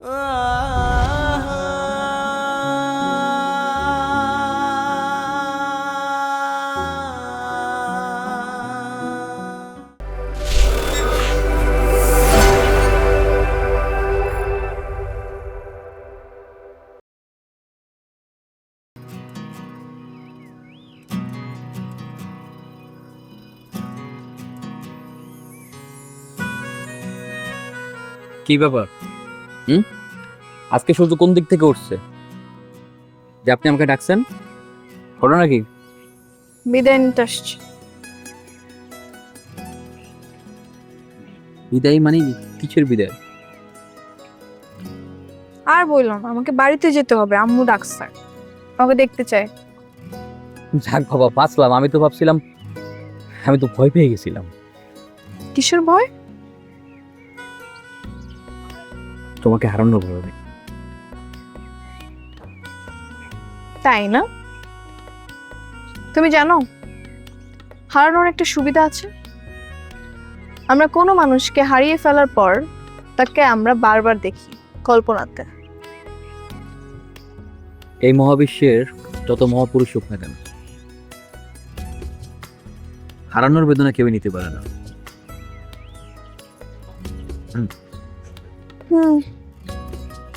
কি ব্যাপার? আজকে সূর্য কোন দিক থেকে উঠছে যে আপনি আমাকে ডাকছেন? হলো নাকি? বিদায় নিতে আসছি। বিদায় মানে কিসের বিদায়? আর বললাম আমাকে বাড়িতে যেতে হবে, আম্মু ডাকছে, আমাকে দেখতে চায়। যাক বাবা, বাঁচলাম। আমি তো ভাবছিলাম, আমি তো ভয় পেয়ে গেছিলাম। কিসের ভয়? তোমাকে হারানোর ভয়। তাই না? তুমি জানো হারানোর একটা সুবিধা আছে। আমরা কোনো মানুষকে হারিয়ে ফেলার পর তাকে আমরা বারবার দেখি কল্পনাতে। এই মহাবিশ্বের যত মহাপুরুষ হোক না কেন, হারানোর বেদনা কেউই নিতে পারে না।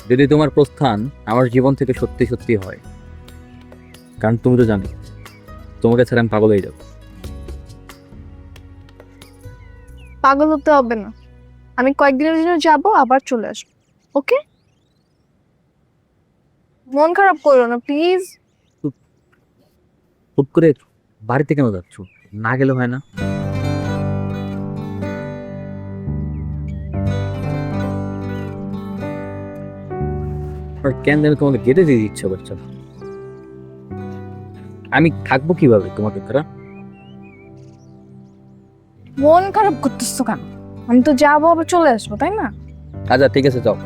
যদি তোমার প্রস্থান আমার জীবন থেকে সত্যি সত্যি হয়, কারণ তুমি তো জানো তোমাকে ছাড়া আমি পাগল হয়ে যাব। পাগল হতে হবে না, আমি কয়েকদিনের জন্য যাব, আবার চলে আসবো। ওকে? মন খারাপ করো না প্লিজ। হুট করে বাড়িতে কেন যাচ্ছ? না গেলে হয় না? আর কেন আমি তোমাকে যেতে দিয়ে ইচ্ছা করছে না? আমি থাকবো কিভাবে তোমাকে ছাড়া? মন খারাপ করতেছো কেন? আমি তো যাবো, আবার চলে আসবো, তাই না? আচ্ছা ঠিক আছে, যাও,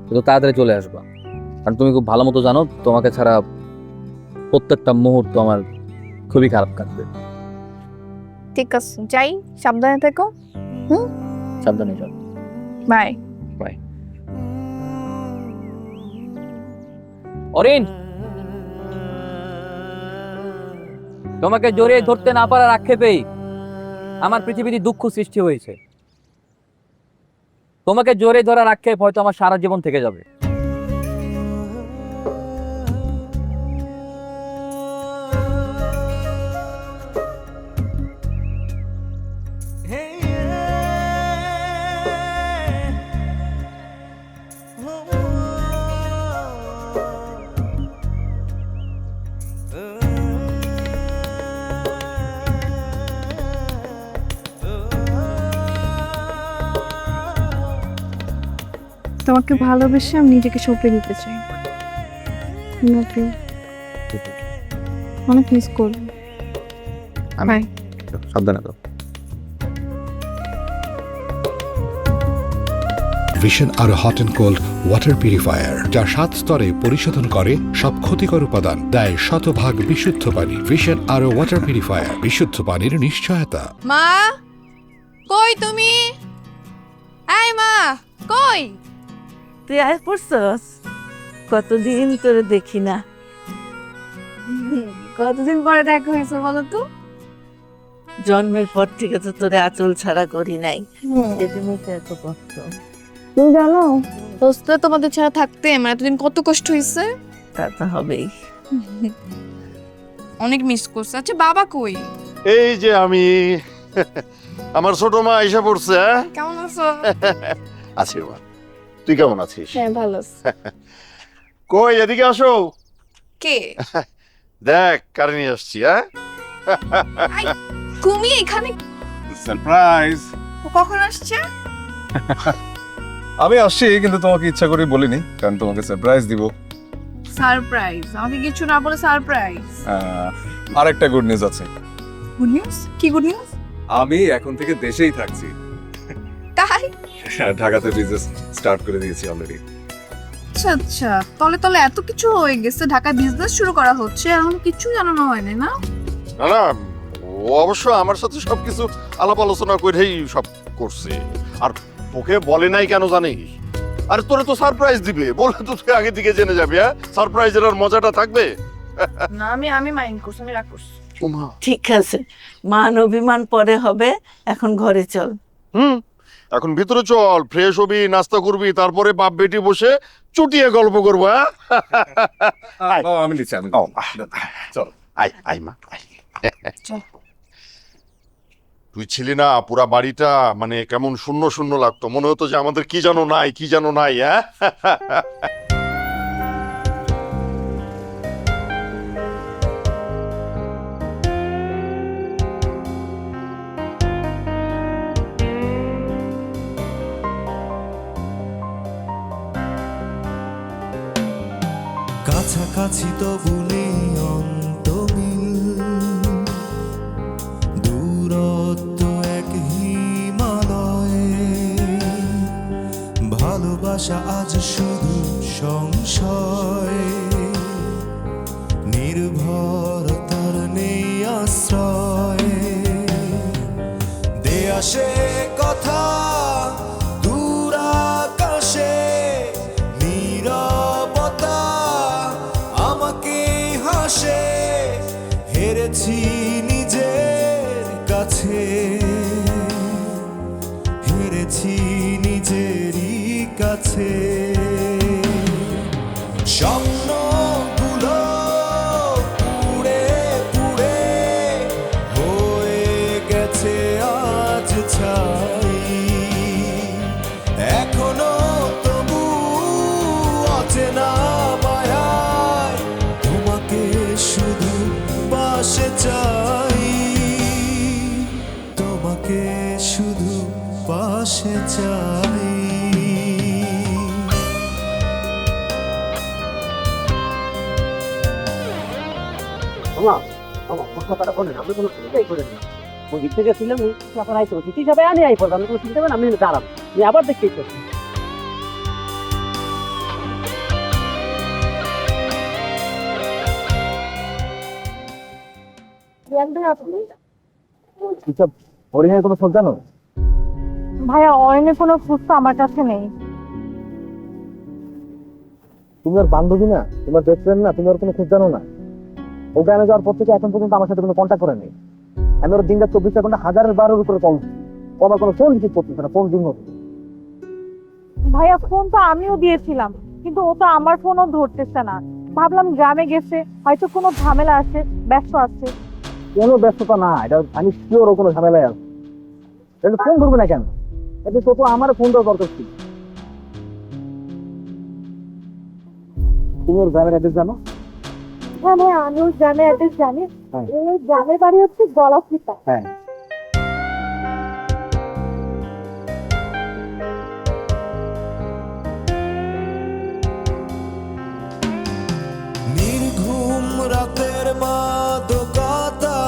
কিন্তু তাড়াতাড়ি চলে আসবা। কারণ তুমি খুব ভালো মতো জানো তোমাকে ছাড়া প্রত্যেকটা মুহূর্ত আমার খুবই খারাপ কাটবে। ঠিক আছে, যাই, সাবধানে থেকো। সাবধানে যাও। Bye bye. অরিন, তোমাকে জড়িয়ে ধরতে না পারার আক্ষেপেই আমার পৃথিবীতে দুঃখ সৃষ্টি হয়েছে। তোমাকে জড়িয়ে ধরার আক্ষেপ হয়তো আমার সারা জীবন থেকে যাবে। তোমাকে ভালোবেসে আমি নিজেকে সঁপে দিতে চাই। অনেক মিস করবো। বাই। সাবধানে যাও। ভিশন আরো hot and cold water purifier, যা 7 স্তরে পরিশোধন করে সব ক্ষতিকর উপাদান, দেয় শতভাগ বিশুদ্ধ পানি। ভিশন আরো ওয়াটার পিউরিফায়ার, বিশুদ্ধ পানির নিশ্চয়তা। মা কই তুমি? আয় মা কই? তুই আয় পড়ছস? কতদিন তোরে দেখি না। কতদিন পরে দেখা হয়েছে বলো তো? জন্মের পর থেকে তো তোরে আঁচল ছাড়া করি নাই। এদিকে এত কষ্ট। তুমি জানো হোস্টেলে তোমাদের ছাড়া থাকতে আমার এতদিন কত কষ্ট হয়েছে। তা তো হবেই। অনেক মিস করছে। আচ্ছা বাবা কই? এই যে আমি, আমার ছোট মা এসে পড়ছে। কেমন আছো? আছি মা, তুই কেমন আছিস? হ্যাঁ ভালো আছি। কই এদিকে আসো, কে? দেখ কারে নিয়ে আসছি। তুমি এখানে সারপ্রাইজ। কখন আসছে? আমি আসছি, কিন্তু তোমাকে ইচ্ছা করে বলিনি, কারণ তোমাকে সারপ্রাইজ দিব। সারপ্রাইজ? আমাকে কিছু না বলে সারপ্রাইজ? আরেকটা গুড নিউজ আছে। Good news? কি গুড নিউজ? আমি এখন থেকে দেশেই থাকছি। তাই? ঢাকাতে বিজনেস স্টার্ট করে দিয়েছি অলরেডি। আচ্ছা আচ্ছা, তলে তলে এত কিছু হয়ে গেছে, ঢাকায় বিজনেস শুরু করা হচ্ছে, এখন কিছু জানানো হয়নি না? না না, ও অবশ্য আমার সাথে সবকিছু আলাপ আলোচনা করেই সব করছে। আর তোকে বলে নাই কেন জানিস? আর তোরে তো সারপ্রাইজ দিবে, বলে তো তুই আগে থেকে জেনে যাবি। হ্যাঁ, সারপ্রাইজের আর মজাটা থাকবে। না, আমি মাইন্ড করছি, আমি রাগ করছি। ওমা, ঠিক আছে, মান অভিমান পরে হবে, এখন ঘরে চল। এখন ভিতরে চল, ফ্রেশ হবি, নাস্তা করবি, তারপরে বাপ বেটি বসে চুটিয়ে গল্প করবো। হ্যাঁ, বাবা, আমি নিচ্ছি আমি। চল। আই আই মা আই। তুই ছিলি না, পুরা বাড়িটা মানে কেমন শূন্য শূন্য লাগতো, মনে হতো যে আমাদের কি জানো নাই, কি জানো নাই। হ্যাঁ, কাছাকাছি তবু নেই অন্তমিল, দূরত্ব এক হিমালয়ে, ভালোবাসা আজ শুধু সংশয়, নির্ভরতার নেই আশ্রয়, দেয়া সে কথা দূর আকাশে, নীরবতা আমাকে হাসে, হেরেছি নিজের কাছে, হেরেছি নিজেরই কাছে, স্বপ্নগুলো পুড়ে পুড়ে হয়ে গেছে আজ ছাই, এখনো তবু অচেনা মায়ায় তোমাকে শুধু পাশে চাই, তোমাকে শুধু পাশে চাই। কথাটা বলেন, আমি কোনো চিন্তাই করেন না। ওই দিক থেকে ছিলাম, আপনার আইসো চিঠি হিসাবে আমি আই পড়লাম, আমি কোনো চিন্তা করেন, আমি দাঁড়াবো, আমি আবার দেখতেই করছি। হরিণের কোনো খোঁজ জানো? ভাইয়া, অয়নের কোনো খোঁজ তো আমার কাছে নেই। তুমি ওর বান্ধবী না, তোমার বেস্ট ফ্রেন্ড না, তুমি ওর কোনো খোঁজ জানো না? ও গ্রামে যাওয়ার পর থেকে এখন পর্যন্ত আমার সাথে কোনো কন্ট্যাক্ট করে নেই। আমি ওর দিনটা 24 ঘন্টা 1000-1200 উপরে কম, ও আমার কোনো ফোন রিসিভ করতেছে না, ফোন দিন মতো। ভাইয়া, ফোন তো আমিও দিয়েছিলাম, কিন্তু ও তো আমার ফোনও ধরতেছে না। ভাবলাম গ্রামে গেছে, হয়তো কোনো ঝামেলা আছে, ব্যস্ত আছে। কোনো ব্যস্ততা না, এটা আমি শিওর ও কোনো ঝামেলায় আছে। এটা ফোন ধরবে না কেন? এটা তো আমার ফোন দেওয়ার দরকার ছিল। তুমি ওর গ্রামের অ্যাড্রেস জানো? হ্যাঁ ভাইয়া, আমি ওর গ্রামের অ্যাড্রেস জানি। হ্যাঁ। ওর গ্রামের বাড়ি হচ্ছে গলাচিপা। হ্যাঁ। নির্ঘুম রাতের মাদকতা,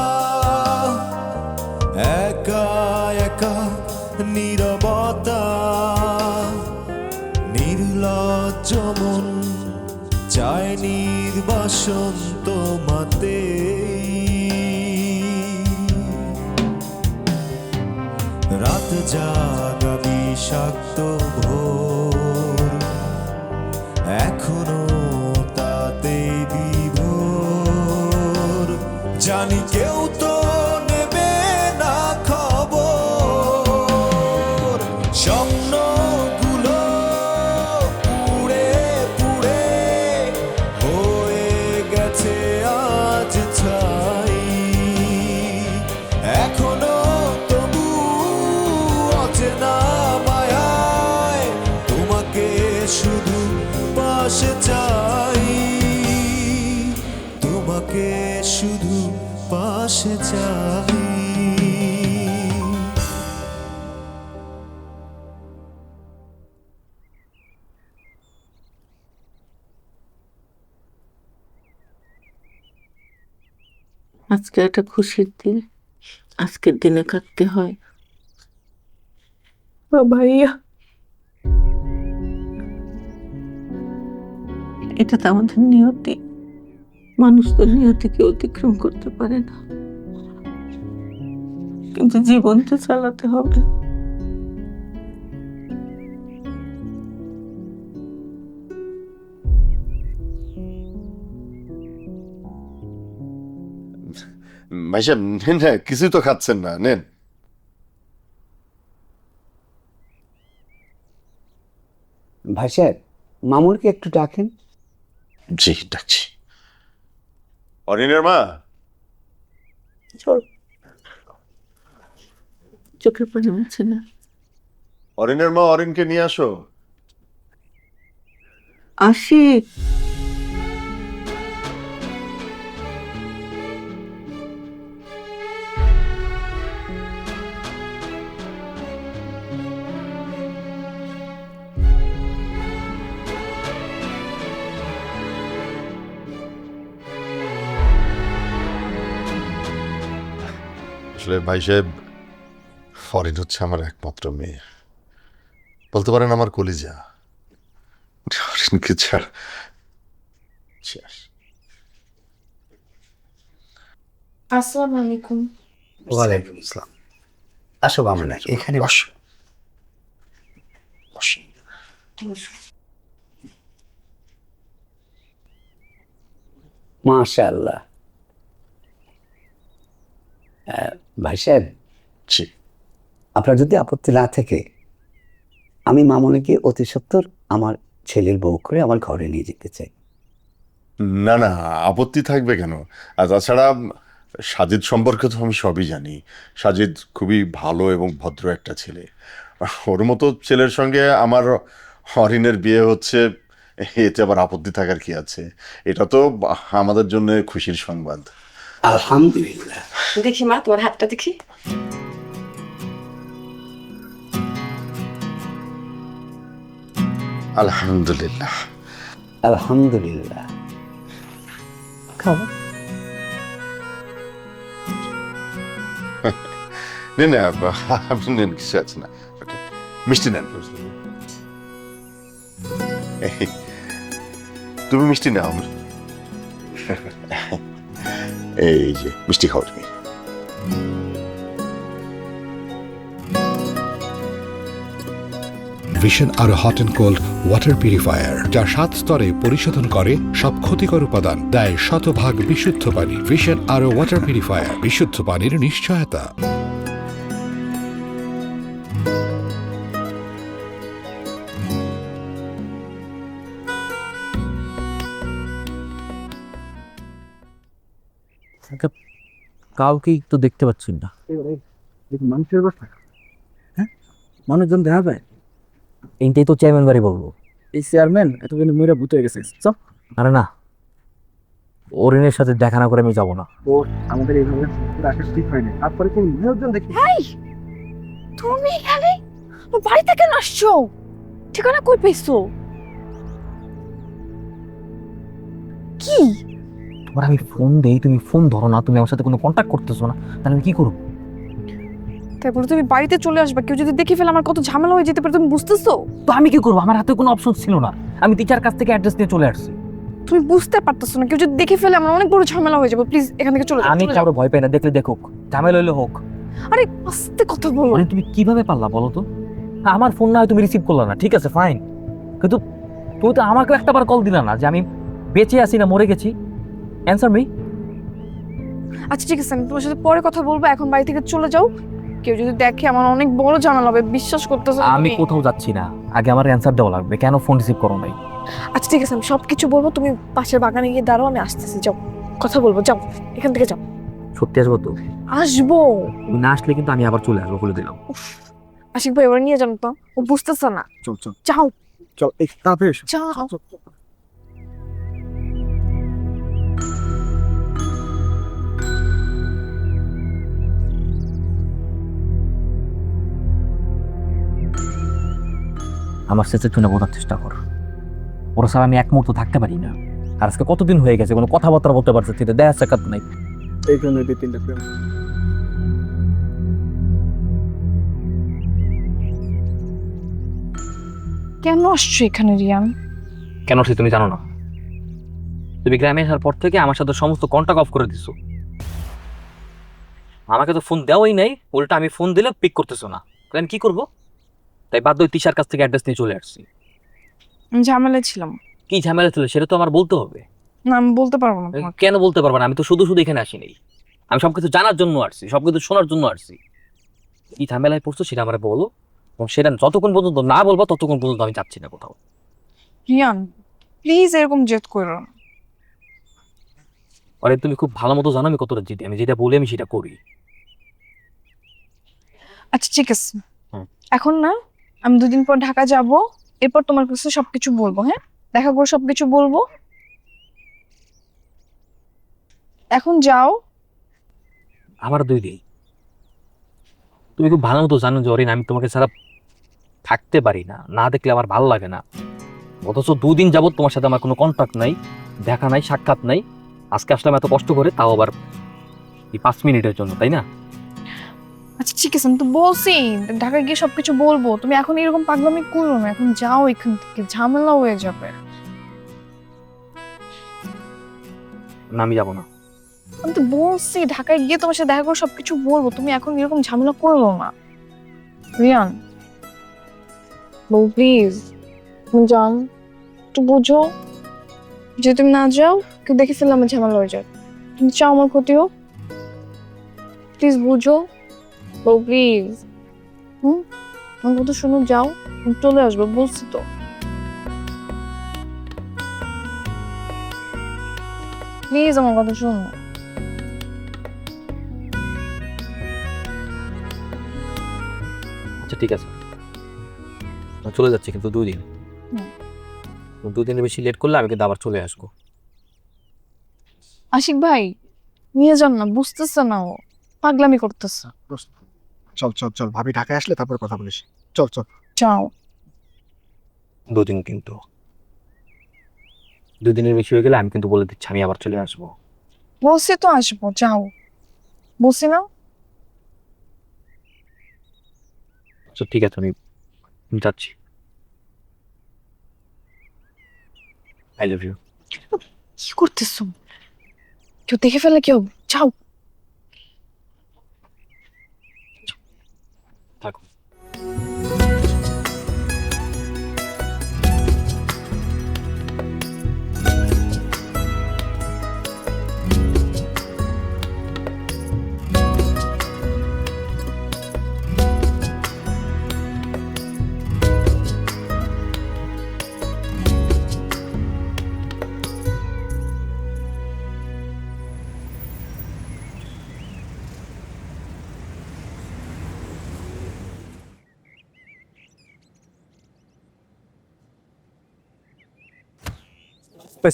একা একা নীরবতা, নির্লজ্জ মন চায় নির্বাসন তোমাতে, রাত জাগা বিষাক্ত ভোর, এখনো তাতে বিভোর, জানি কেউ তো নেবে না খবর, স্বপ্নগুলো পুড়ে পুড়ে হয়ে গেছে আজ ছাই, এখনো তবু অচেনা মায়ায় তোমাকে শুধু পাশে চাই, তোমাকে শুধু পাশে চাই। আজকে একটা খুশির দিন, আজকের দিনে কাটতে হয়। ভাইয়া, এটা তো আমাদের নিয়তি, মানুষ তো নিয়তিকে অতিক্রম করতে পারে না, কিন্তু জীবন তো চালাতে হবে। ভাই সাহেব নেন না, কিছুই তো খাচ্ছেন না, নেন। ভাই সাহেব, মামুনকে একটু ডাকেন। জি ডাকছি। অরিনের মা, চল, চোখের পানি মুছে না। অরিনের মা, অরিনকে নিয়ে আসো। আসি। আসলে ভাই সাহেব, অরিন হচ্ছে আমার একমাত্র মেয়ে, বলতে পারেন আমার কলিজা। অরিনকে ছাড়া। Cheers. আসসালামু আলাইকুম। ওয়ালাইকুম আসসালাম। আসো মামুন, এখানে বস। বস। মাশাআল্লাহ। ভাই সাহেব, জি। আপনার যদি আপত্তি না থাকে, আমি মামুনিকে অতি সত্বর আমার ছেলের বউ করে আমার ঘরে নিয়ে যেতে চাই। না না, আপত্তি থাকবে কেন? আর তাছাড়া সাজিদ সম্পর্কে তো আমি সবই জানি। সাজিদ খুবই ভালো এবং ভদ্র একটা ছেলে। ওর মতো ছেলের সঙ্গে আমার অরিনের বিয়ে হচ্ছে, এতে আবার আপত্তি থাকার কি আছে? এটা তো আমাদের জন্য খুশির সংবাদ। আলহামদুলিল্লাহ। দেখি মা, তোমার হাতটা দেখি। আলহামদুলিল্লাহ। আলহামদুলিল্লাহ। খাবো। নেন না, আপনি নেন, কিছু আছে না। মিষ্টি নেন। তুমি মিষ্টি নাও। এই যে মিষ্টি খাও তুমি। ভিশন আরো hot and cold water purifier, যা 7 স্তরে পরিশোধন করে সব ক্ষতিকর উপাদান, দেয় শতভাগ বিশুদ্ধ পানি। ভিশন আরো ওয়াটার পিউরিফায়ার, বিশুদ্ধ পানির নিশ্চয়তা। কাউকেই তো দেখতে পাচ্ছি না। মানুষের অবস্থা, মানুষজন দেখা যায়। এইটাই তো চেয়ারম্যান বাড়ি বলবো। এই চেয়ারম্যান এতদিন মইরা ভূত হয়ে গেছে। চল। আরে না, অরিনের সাথে দেখা না করে আমি যাবো না। ও আমাদের এইভাবে রাখা ঠিক হয়নি। তারপরে কোন নিয়োজন দেখি। তুমি এখানে বাড়িতে কেন আসছো? ঠিকানা কই পেয়েছো? কি তোমার আমি ফোন দেই, তুমি ফোন ধরো না, তুমি আমার সাথে কোনো কন্ট্যাক্ট করতেছো না, তাহলে আমি কি করবো? তাই বলে তুমি বাড়িতে চলে আসবে, কেউ যদি দেখে ফেলে আমার কত ঝামেলা হয়ে যেতে পারে, তুমি বুঝতেছো? তো আমি কি করবো? আমার হাতে কোনো অপশন ছিল না, আমি টিচার কাছ থেকে অ্যাড্রেস নিয়ে চলে আসছি। তুমি বুঝতে পারতেছো না, কেউ যদি দেখে ফেলে আমার অনেক বড় ঝামেলা হয়ে যাবে। প্লিজ এখান থেকে চলে যাও। আমি চলে যাও। কারো ভয় পাই না, দেখলে দেখুক, ঝামেলা হইলে হোক। আরে আস্তে কথা বলো। মানে তুমি কিভাবে পারলা বলো তো? আমার ফোন না হয় তুমি রিসিভ করলা না, ঠিক আছে ফাইন, কিন্তু তুমি তো আমাকে একটাবার কল দিলা না যে আমি বেঁচে আছি না মরে গেছি। Answer me. আচ্ছা ঠিক আছে, আমি তোমার সাথে পরে কথা বলবো, এখন বাড়ি থেকে চলে যাও। কেউ যদি দেখে আমার অনেক বড় ঝামেলা হবে, বিশ্বাস করতেছো না আমি তুমি? কোথাও যাচ্ছি না, আগে আমার অ্যান্সার দেওয়া লাগবে, কেন ফোন রিসিভ করো নাই? আচ্ছা ঠিক আছে, আমি সবকিছু বলবো, তুমি পাশের বাগানে গিয়ে দাঁড়াও, আমি আসতেছি। যাও, কথা বলবো, যাও এখান থেকে যাও। সত্যি আসবো তো? আসবো। তুমি না আসলে কিন্তু আমি আবার চলে আসবো, বলে দিলাম। আশিক ভাই এবার নিয়ে যান তো, ও বুঝতেছে না। চল চল যাও চল, এই তাড়াতাড়ি এসো। যাও। আমার সিচুয়েশনে বোঝার চেষ্টা কর, ওরা ছাড়া আমি এক মুহূর্ত থাকতে পারি না। আর আজকে কতদিন হয়ে গেছে কোনো কথাবার্তা বলতে পারছে, দেখা সাক্ষাৎ নাই। এই জন্য 2-3টা প্রেম। কেন আসছো এখানে রিয়ান? কেন সে তুমি জানো না? তুমি গ্রামে আসার পর থেকে আমার সাথে সমস্ত কন্টাক্ট অফ করে দিছো। আমাকে তো ফোন দেওয়াই নাই, উল্টা আমি ফোন দিলে পিক করতেছো না, আমি কি করবো? তাই বাধ্য হয়ে তিশার কাছ থেকে অ্যাড্রেস নিয়ে চলে আসছি। ঝামেলা ছিলাম। কি ঝামেলা ছিল সেটা তো আমার বলতে হবে। না আমি বলতে পারবো না তোমাকে। কেন বলতে পারবো না? আমি তো শুধু শুধু এখানে আসিনি। আমি সবকিছু জানার জন্য আসছি, সবকিছু শোনার জন্য আসছি। কি ঝামেলায় পড়ছো সেটা আমার বলো, এবং সেটা যতক্ষণ পর্যন্ত না বলবো ততক্ষণ পর্যন্ত আমি যাচ্ছি না কোথাও। রিয়ান প্লিজ এরকম জেদ করো না। আরে তুমি খুব ভালো মতো জানো আমি কতটা জিদি, আমি যেটা বলি আমি সেটা করি। আচ্ছা ঠিক আছে, হুম। এখন না আমি 2 দিন পর ঢাকা যাব, এরপর তোমার কাছে সবকিছু বলবো। হ্যাঁ, দেখা করে সবকিছু বলবো। এখন যাও। আমার 2 দিন, তুমি খুব ভালো মতো জানো যে অরিন আমি তোমাকে ছাড়া থাকতে পারি না, না দেখলে আমার ভালো লাগে না। অথচ 2 দিন যাবত তোমার সাথে আমার কোনো কন্ট্যাক্ট নাই, দেখা নাই, সাক্ষাৎ নাই। আজকে আসলাম এত কষ্ট করে, তাও আবার এই 5 মিনিটের জন্য, তাই না? আচ্ছা ঠিক আছে, আমি তো বলছি ঢাকা গিয়ে সবকিছু বলবো। তুমি এখন এরকম পাগলামি করো না, এখন যাও এখান থেকে, ঝামেলা হয়ে যাবে। না আমি যাবো না। আমি তো বলছি ঢাকায় গিয়ে তোমার সাথে দেখা করে সবকিছু বলবো, তুমি এখন এরকম ঝামেলা করো না। রিয়ান বউ প্লিজ, তুমি যান, একটু বুঝো। যে তুমি না যাও কেউ দেখে ফেললে আমার ঝামেলা হয়ে যায়। তুমি চাও আমার ক্ষতি হোক? প্লিজ বুঝো বউ প্লিজ। আমার কথা শুনো, যাও, আমি চলে আসবো বলছি তো। প্লিজ আমার কথা শোনো। আচ্ছা ঠিক আছে, আমি চলে যাচ্ছি, কিন্তু 2 দিন। 2 দিনের বেশি লেট করলে আমি কিন্তু আবার চলে আসবো। আশিক ভাই নিয়ে যান না, বুঝতেছে না, ও পাগলামি করতেছে। চল চল চল, ভাবি ঢাকায় আসলে তারপর কথা বলিস। চল চল। যাও। 2 দিন, কিন্তু 2 দিনের বেশি হয়ে গেলে আমি কিন্তু বলে দিচ্ছি আমি আবার চলে আসবো। বলছি তো আসবো, যাও। বলছি না? আচ্ছা ঠিক আছে, আমি যাচ্ছি। I love you. কি করতেছো? কেউ দেখে ফেলে কেউ, যাও। থাকো।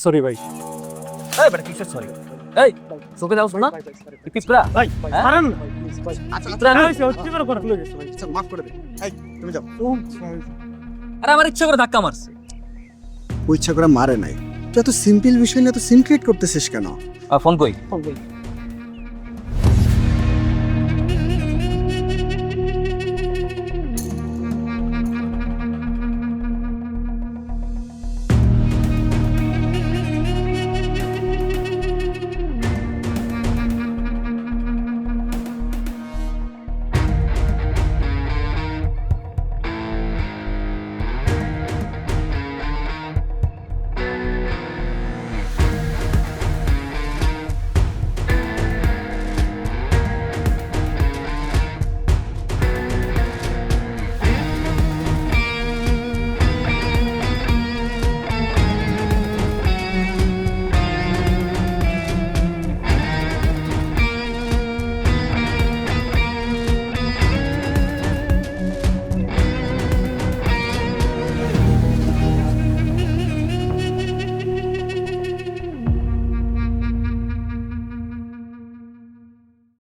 সরি ভাই। এই বেটা কিসের সরি? এই চোখে দাও না, পিপড়া ভাই হ্যাঁ? মারেন। পিঁপড়া না? মাফ করে দে। এই তুমি যাও। আরে আমার ইচ্ছা করে ধাক্কা মারছে। ও ইচ্ছা করে মারে নাই। তুই এত সিম্পল বিষয় নিয়ে তো সিন ক্রিয়েট করতেছিস কেন? ফোন কই?